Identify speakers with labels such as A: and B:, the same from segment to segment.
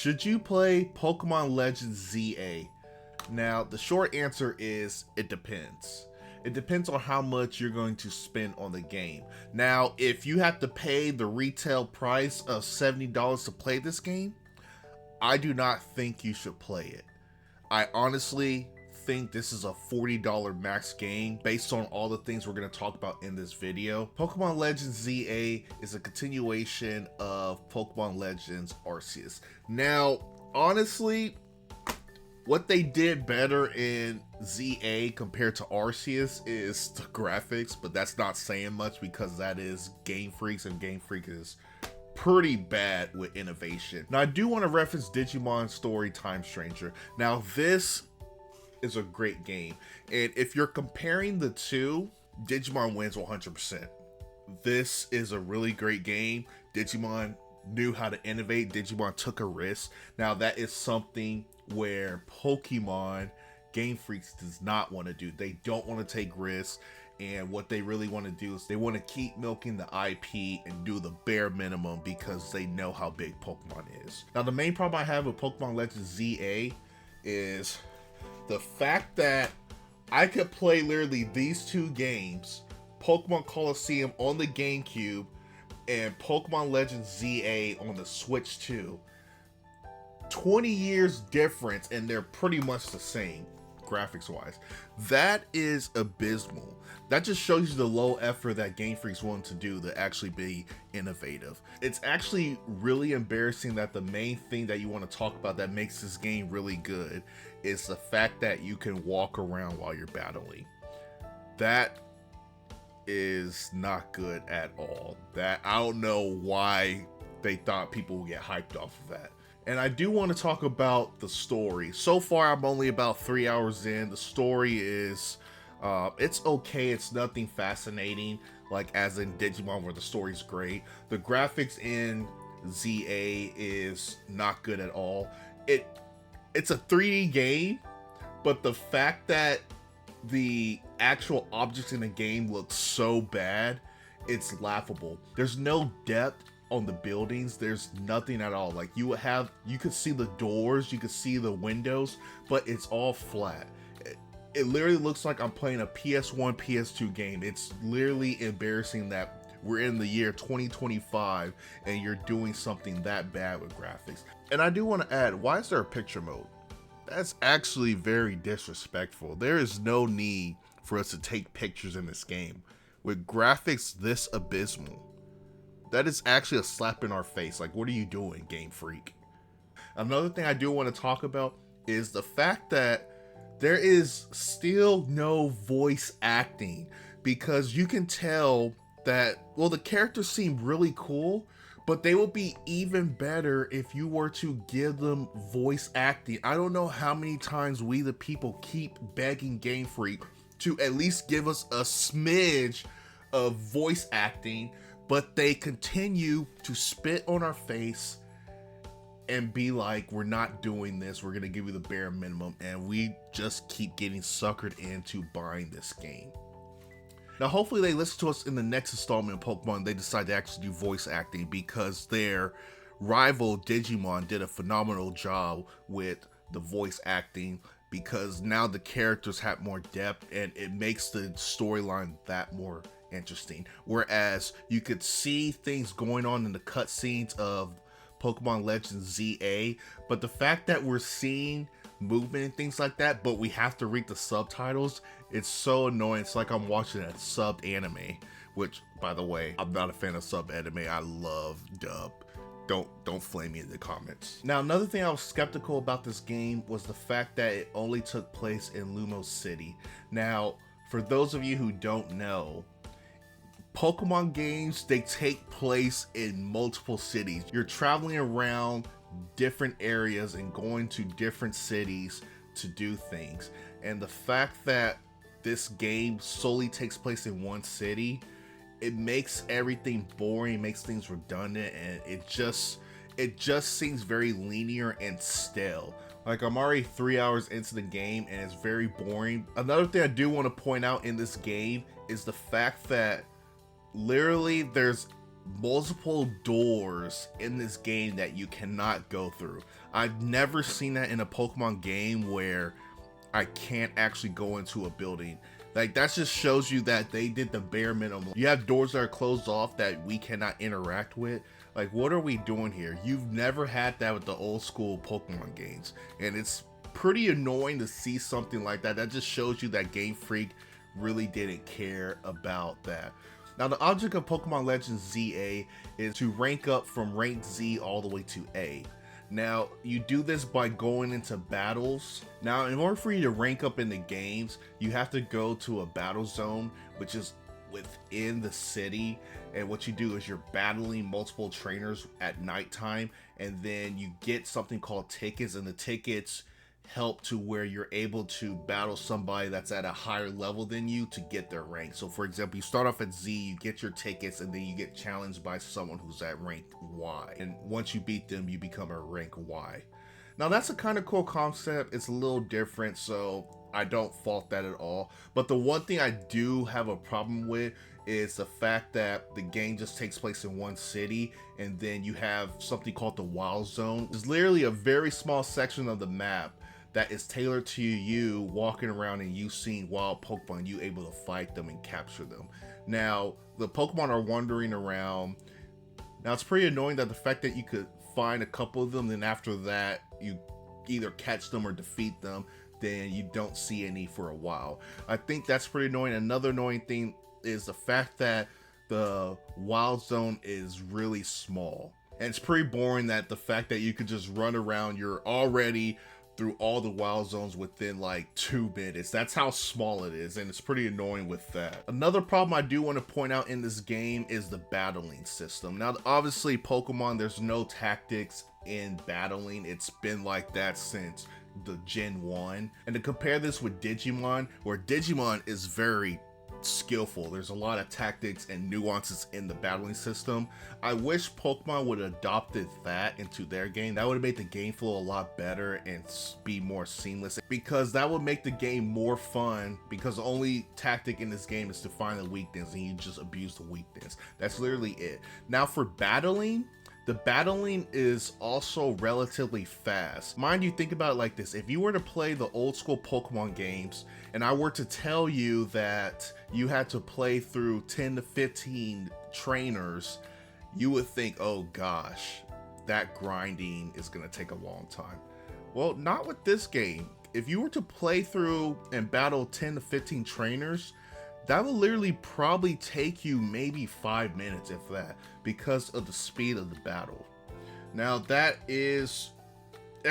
A: Should you play Pokemon Legends ZA? Now, the short answer is it depends. It depends on how much you're going to spend on the game. Now, if you have to pay the retail price of $70 to play this game, I do not think you should play it. I honestly think this is a $40 max game based on all the things we're going to talk about in this video. Pokemon Legends ZA is a continuation of Pokemon Legends Arceus. Now, honestly, what they did better in ZA compared to Arceus is the graphics, but that's not saying much because that is Game Freaks, and Game Freak is pretty bad with innovation. Now, I do want to reference Digimon Story Time Stranger. Now, this is a great game, and if you're comparing the two, Digimon wins 100%. This is a really great game. Digimon knew how to innovate. Digimon took a risk. Now, that is something where Pokemon Game Freaks does not want to do. They don't want to take risks, and what they really want to do is they want to keep milking the IP and do the bare minimum because they know how big Pokemon is. Now, the main problem I have with Pokemon Legends ZA is the fact that I could play literally these two games, Pokemon Coliseum on the GameCube and Pokemon Legends ZA on the Switch 2. 20 years difference, and they're pretty much the same graphics wise. That is abysmal. That just shows you the low effort that Game Freak's willing to do to actually be innovative. It's actually really embarrassing that the main thing that you want to talk about that makes this game really good is the fact that you can walk around while you're battling. That is not good at all. That, I don't know why they thought people would get hyped off of that. And I do want to talk about the story. So far, I'm only about 3 hours in. The story is, it's okay. It's nothing fascinating, like as in Digimon where the story's great. The graphics in ZA is not good at all. It's a 3D game, but the fact that the actual objects in the game look so bad, it's laughable. There's no depth on the buildings. There's nothing at all. Like you could see the doors, you could see the windows, but it's all flat. It literally looks like I'm playing a PS1, PS2 game. It's literally embarrassing that we're in the year 2025 and you're doing something that bad with graphics. And I do want to add, why is there a picture mode? That's actually very disrespectful. There is no need for us to take pictures in this game. With graphics this abysmal, that is actually a slap in our face. Like, what are you doing, Game Freak? Another thing I do want to talk about is the fact that there is still no voice acting, because you can tell that, well, the characters seem really cool, but they would be even better if you were to give them voice acting. I don't know how many times we the people keep begging Game Freak to at least give us a smidge of voice acting, but they continue to spit on our face and be like, we're not doing this, we're gonna give you the bare minimum, and we just keep getting suckered into buying this game. Now, hopefully they listen to us in the next installment of Pokemon. They decide to actually do voice acting, because their rival Digimon did a phenomenal job with the voice acting, because now the characters have more depth and it makes the storyline that more interesting. Whereas you could see things going on in the cutscenes of Pokemon Legends ZA, but the fact that we're seeing movement and things like that, but we have to read the subtitles, it's so annoying. It's like I'm watching a sub anime, which, by the way, I'm not a fan of sub anime. I love dub. Don't flame me in the comments. Now, another thing I was skeptical about this game was the fact that it only took place in Lumos City. Now, for those of you who don't know, Pokemon games, they take place in multiple cities. You're traveling around different areas and going to different cities to do things. And the fact that this game solely takes place in one city, it makes everything boring, makes things redundant, and it just seems very linear and stale. Like, I'm already 3 hours into the game and it's very boring. Another thing I do want to point out in this game is the fact that literally there's multiple doors in this game that you cannot go through. I've never seen that in a Pokemon game where I can't actually go into a building. Like, that just shows you that they did the bare minimum. You have doors that are closed off that we cannot interact with. Like, what are we doing here? You've never had that with the old school Pokemon games. And it's pretty annoying to see something like that. That just shows you that Game Freak really didn't care about that. Now, the object of Pokemon Legends ZA is to rank up from rank Z all the way to A. Now, you do this by going into battles. Now, in order for you to rank up in the games, you have to go to a battle zone, which is within the city. And what you do is you're battling multiple trainers at nighttime, and then you get something called tickets, and the tickets help to where you're able to battle somebody that's at a higher level than you to get their rank. So for example, you start off at Z, you get your tickets, and then you get challenged by someone who's at rank Y, and once you beat them, you become a rank Y. Now, that's a kind of cool concept. It's a little different, so I don't fault that at all. But the one thing I do have a problem with is the fact that the game just takes place in one city, and then you have something called the Wild Zone. It's literally a very small section of the map that is tailored to you walking around and you seeing wild Pokemon, you able to fight them and capture them. Now, the Pokemon are wandering around. Now, it's pretty annoying that the fact that you could find a couple of them, then after that, you either catch them or defeat them, then you don't see any for a while. I think that's pretty annoying. Another annoying thing is the fact that the Wild Zone is really small. And it's pretty boring that the fact that you could just run around, you're already through all the wild zones within like 2 minutes. That's how small it is, and it's pretty annoying with that. Another problem I do want to point out in this game is the battling system. Now, obviously Pokemon, there's no tactics in battling. It's been like that since the Gen 1. And to compare this with Digimon, where Digimon is very skillful, there's a lot of tactics and nuances in the battling system. I wish Pokemon would have adopted that into their game. That would have made the game flow a lot better and be more seamless, because that would make the game more fun, because the only tactic in this game is to find the weakness and you just abuse the weakness. That's literally it. Now, for battling, the battling is also relatively fast. Mind you, think about it like this. If you were to play the old school Pokemon games, and I were to tell you that you had to play through 10 to 15 trainers, you would think, oh gosh, that grinding is gonna take a long time. Well, not with this game. If you were to play through and battle 10 to 15 trainers, that will literally probably take you maybe 5 minutes, if that, because of the speed of the battle. Now, that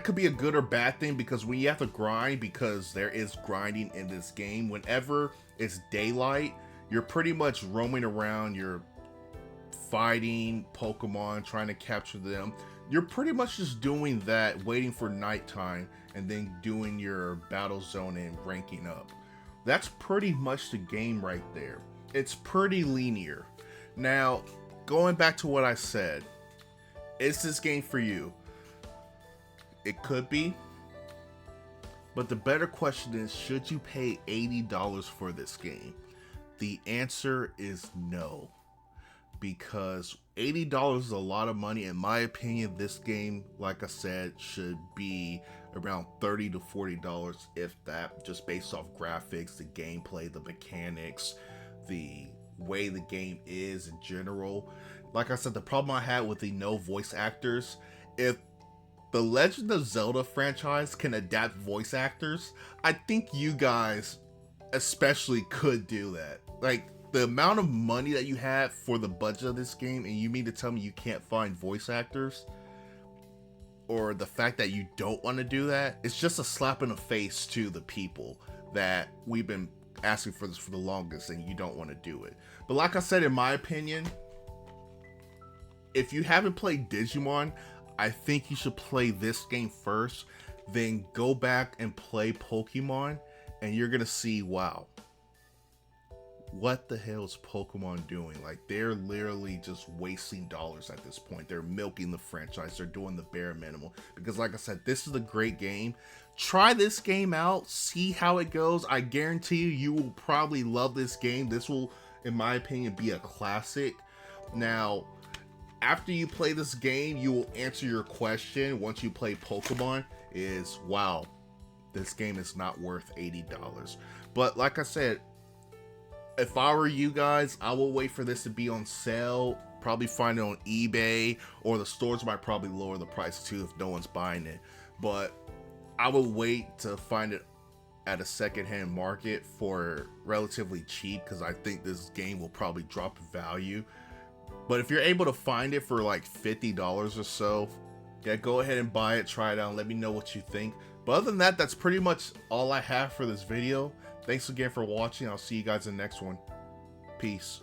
A: could be a good or bad thing, because when you have to grind, because there is grinding in this game, whenever it's daylight, you're pretty much roaming around, you're fighting Pokemon, trying to capture them. You're pretty much just doing that, waiting for nighttime, and then doing your battle zone and ranking up. That's pretty much the game right there. It's pretty linear. Now, going back to what I said, is this game for you? It could be. But the better question is, should you pay $80 for this game? The answer is no. Because $80 is a lot of money. In my opinion, this game, like I said, should be around $30 to $40, if that, just based off graphics, the gameplay, the mechanics, the way the game is in general. Like I said, the problem I had with the no voice actors, if the Legend of Zelda franchise can adapt voice actors, I think you guys especially could do that. Like, the amount of money that you have for the budget of this game, and you mean to tell me you can't find voice actors? Or the fact that you don't want to do that, it's just a slap in the face to the people that we've been asking for this for the longest, and you don't want to do it. But like I said, in my opinion, if you haven't played Digimon, I think you should play this game first, then go back and play Pokemon, and you're gonna see, wow, what the hell is Pokemon doing? Like, they're literally just wasting dollars at this point. They're milking the franchise. They're doing the bare minimum. Because like I said, this is a great game. Try this game out. See how it goes. I guarantee you will probably love this game. This will, in my opinion, be a classic. Now, after you play this game, you will answer your question once you play Pokemon is, wow, this game is not worth $80. But like I said, if I were you guys, I will wait for this to be on sale. Probably find it on eBay, or the stores might probably lower the price too if no one's buying it. But I will wait to find it at a secondhand market for relatively cheap, because I think this game will probably drop in value. But if you're able to find it for like $50 or so, yeah, go ahead and buy it, try it out, and let me know what you think. But other than that, that's pretty much all I have for this video. Thanks again for watching. I'll see you guys in the next one. Peace.